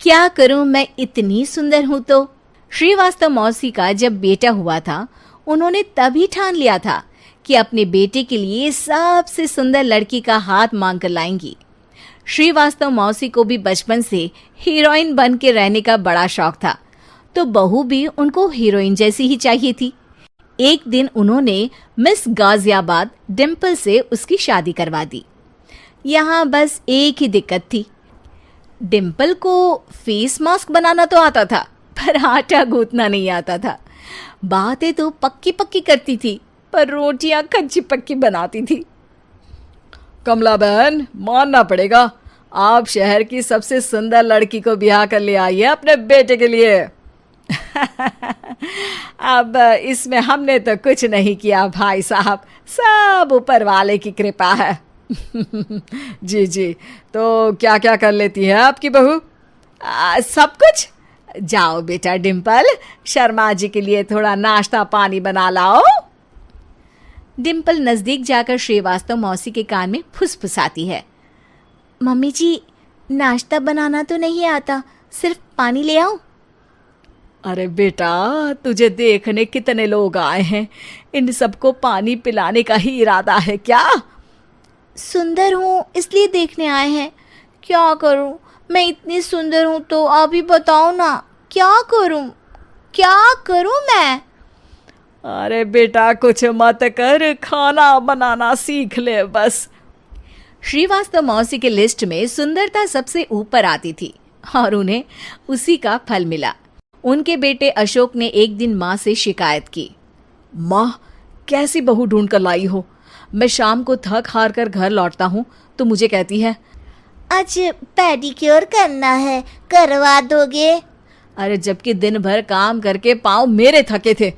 क्या करूं, मैं इतनी सुंदर हूं तो। श्रीवास्तव मौसी का जब बेटा हुआ था, उन्होंने तभी ठान लिया था कि अपने बेटे के लिए सबसे सुंदर लड़की का हाथ मांग कर लाएंगी। श्रीवास्तव मौसी को भी बचपन से हीरोइन बन के रहने का बड़ा शौक था, तो बहू भी उनको हीरोइन जैसी ही चाहिए थी। एक दिन उन्होंने मिस गाजियाबाद डिम्पल से उसकी शादी करवा दी। यहाँ बस एक ही दिक्कत थी, डिम्पल को फेस मास्क बनाना तो आता था, पर आटा गूंथना नहीं आता था। बातें तो पक्की पक्की करती थी, पर रोटियां कच्ची पक्की बनाती थी। कमला बहन, मानना पड़ेगा, आप शहर की सबसे सुंदर लड़की को ब्याह कर ले आई है अपने बेटे के लिए। अब इसमें हमने तो कुछ नहीं किया भाई साहब, सब ऊपर वाले की कृपा है। जी जी, तो क्या क्या कर लेती है आपकी बहू? सब कुछ। जाओ बेटा डिम्पल, शर्मा जी के लिए थोड़ा नाश्ता पानी बना लाओ। डिम्पल नजदीक जाकर श्रीवास्तव मौसी के कान में फुसफुसाती है। मम्मी जी, नाश्ता बनाना तो नहीं आता, सिर्फ पानी ले आओ। अरे बेटा, तुझे देखने कितने लोग आए हैं, इन सबको पानी पिलाने का ही इरादा है क्या? सुंदर हूँ इसलिए देखने आए हैं। क्या करूँ, मैं इतनी सुंदर हूँ तो आप ही बताओ ना, क्या करूँ मैं? अरे बेटा, कुछ मत कर, खाना बनाना सीख ले बस। श्रीवास्तव मौसी के लिस्ट में सुंदरता सबसे ऊपर आती थी और उन्हें उसी का फल मिला। उनके बेटे अशोक ने एक दिन माँ से शिकायत की। माँ, कैसी बहू ढूंढ कर लाई हो? मैं शाम को थक हार कर घर लौटता हूँ तो मुझे कहती है, आज पेडिक्योर करना है, करवा दोगे? अरे जबकि दिन भर काम करके पाँव मेरे थके थे।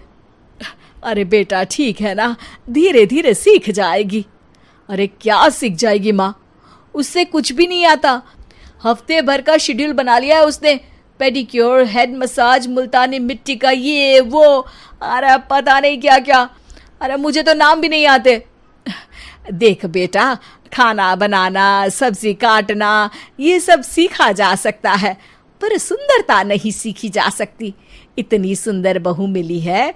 अरे बेटा, ठीक है ना, धीरे धीरे सीख जाएगी। अरे क्या सीख जाएगी माँ, उससे कुछ भी नहीं आता। हफ्ते भर का शेड्यूल बना लिया है उसने, पेडिक्योर, हेड मसाज, मुल्तानी मिट्टी का ये वो, अरे पता नहीं क्या क्या। अरे मुझे तो नाम भी नहीं आते। देख बेटा, खाना बनाना, सब्जी काटना, ये सब सीखा जा सकता है, पर सुंदरता नहीं सीखी जा सकती। इतनी सुंदर बहू मिली है,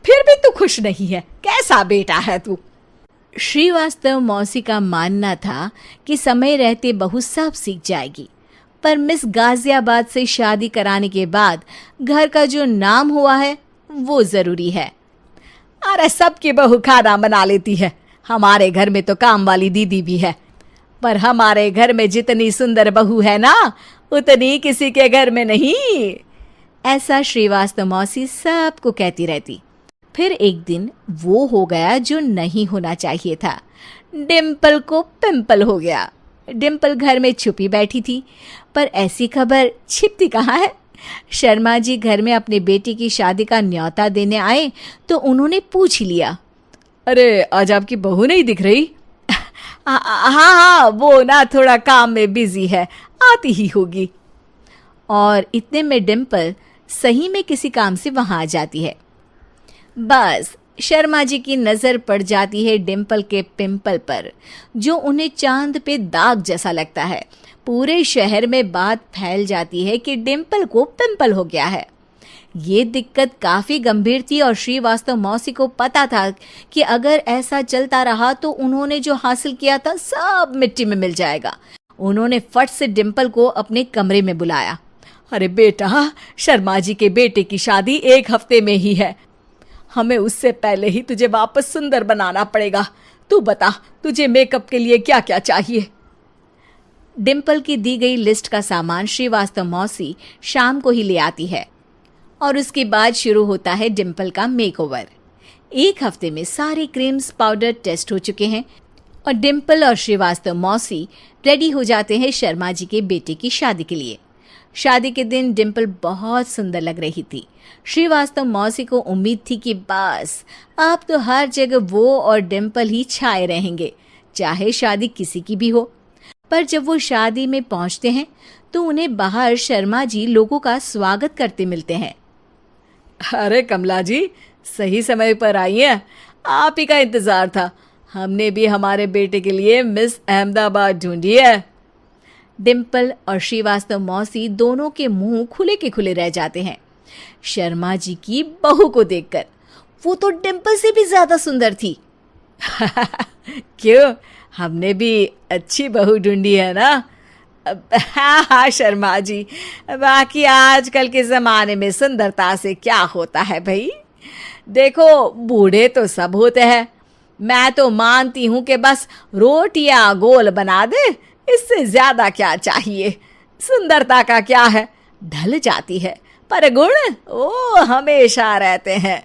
फिर भी तू खुश नहीं है, कैसा बेटा है तू? श्रीवास्तव मौसी का मानना था कि समय रहते बहू सब सीख जाएगी, पर मिस गाजियाबाद से शादी कराने के बाद घर का जो नाम हुआ है वो जरूरी है। अरे सबकी बहू खाना बना लेती है, हमारे घर में तो काम वाली दीदी भी है, पर हमारे घर में जितनी सुंदर बहू है ना, उतनी किसी के घर में नहीं। ऐसा श्रीवास्तव मौसी सबको कहती रहती। फिर एक दिन वो हो गया जो नहीं होना चाहिए था, डिम्पल को पिंपल हो गया। डिम्पल घर में छुपी बैठी थी, पर ऐसी खबर छिपती कहाँ है। शर्मा जी घर में अपने बेटी की शादी का न्योता देने आए तो उन्होंने पूछ लिया, अरे आज आपकी बहू नहीं दिख रही? हाँ, वो ना थोड़ा काम में बिजी है, आती ही होगी। और इतने में डिम्पल सही में किसी काम से वहां आ जाती है। बस शर्मा जी की नजर पड़ जाती है डिम्पल के पिंपल पर, जो उन्हें चांद पे दाग जैसा लगता है। पूरे शहर में बात फैल जाती है कि डिम्पल को पिंपल हो गया है। ये दिक्कत काफी गंभीर थी और श्रीवास्तव मौसी को पता था कि अगर ऐसा चलता रहा तो उन्होंने जो हासिल किया था सब मिट्टी में मिल जाएगा। उन्होंने फट से डिम्पल को अपने कमरे में बुलाया। अरे बेटा, शर्मा जी के बेटे की शादी 1 हफ्ते में ही है, हमें उससे पहले ही तुझे वापस सुंदर बनाना पड़ेगा। तू बता, तुझे मेकअप के लिए क्या क्या चाहिए? डिम्पल की दी गई लिस्ट का सामान श्रीवास्तव मौसी शाम को ही ले आती है और उसके बाद शुरू होता है डिम्पल का मेकओवर। 1 हफ्ते में सारे क्रीम्स पाउडर टेस्ट हो चुके हैं और डिम्पल और श्रीवास्तव मौसी रेडी हो जाते हैं शर्मा जी के बेटे की शादी के लिए। शादी के दिन डिम्पल बहुत सुंदर लग रही थी। श्रीवास्तव मौसी को उम्मीद थी कि बस अब तो हर जगह वो और डिम्पल ही छाए रहेंगे, चाहे शादी किसी की भी हो। पर जब वो शादी में पहुंचते हैं तो उन्हें बाहर शर्मा जी लोगों का स्वागत करते मिलते हैं। अरे कमला जी, सही समय पर आई हैं, आप ही का इंतजार था। हमने भी हमारे बेटे के लिए मिस अहमदाबाद ढूंढी है। डिम्पल और श्रीवास्तव मौसी दोनों के मुंह खुले के खुले रह जाते हैं शर्मा जी की बहू को देखकर। वो तो डिम्पल से भी ज्यादा सुंदर थी। क्यों, हमने भी अच्छी बहू ढूंढी है ना? हाँ हाँ शर्मा जी, बाकी आजकल के ज़माने में सुंदरता से क्या होता है भाई। देखो, बूढ़े तो सब होते हैं। मैं तो मानती हूँ कि बस रोटियां गोल बना दे, इससे ज्यादा क्या चाहिए। सुंदरता का क्या है, ढल जाती है, पर गुण वो हमेशा रहते हैं।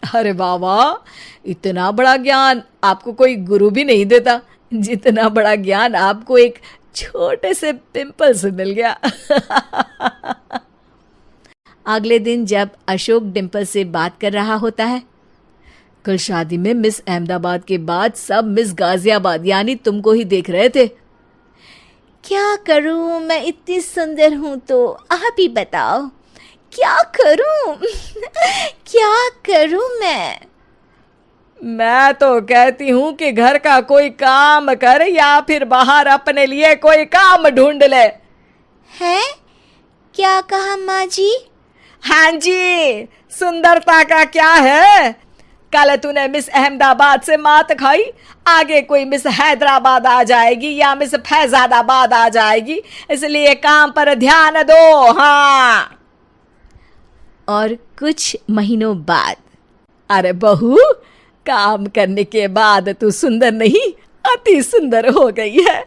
अरे बाबा, इतना बड़ा ज्ञान आपको कोई गुरु भी नहीं देता जितना बड़ा ज्ञान आपको एक छोटे से पिंपल से मिल गया। अगले दिन जब अशोक डिम्पल से बात कर रहा होता है, कल शादी में मिस अहमदाबाद के बाद सब मिस गाजियाबाद यानी तुमको ही देख रहे थे। क्या करूं, मैं इतनी सुंदर हूं तो आप ही बताओ क्या करूं। क्या करूं मैं तो कहती हूं कि घर का कोई काम कर या फिर बाहर अपने लिए कोई काम ढूंढ ले। है? क्या कहा माँ जी? हाँ जी, सुंदरता का क्या है। कल तूने मिस अहमदाबाद से मात खाई, आगे कोई मिस हैदराबाद आ जाएगी या मिस फैजादाबाद आ जाएगी, इसलिए काम पर ध्यान दो। हाँ। और कुछ महीनों बाद, अरे बहू, काम करने के बाद तू सुंदर नहीं, अति सुंदर हो गई है।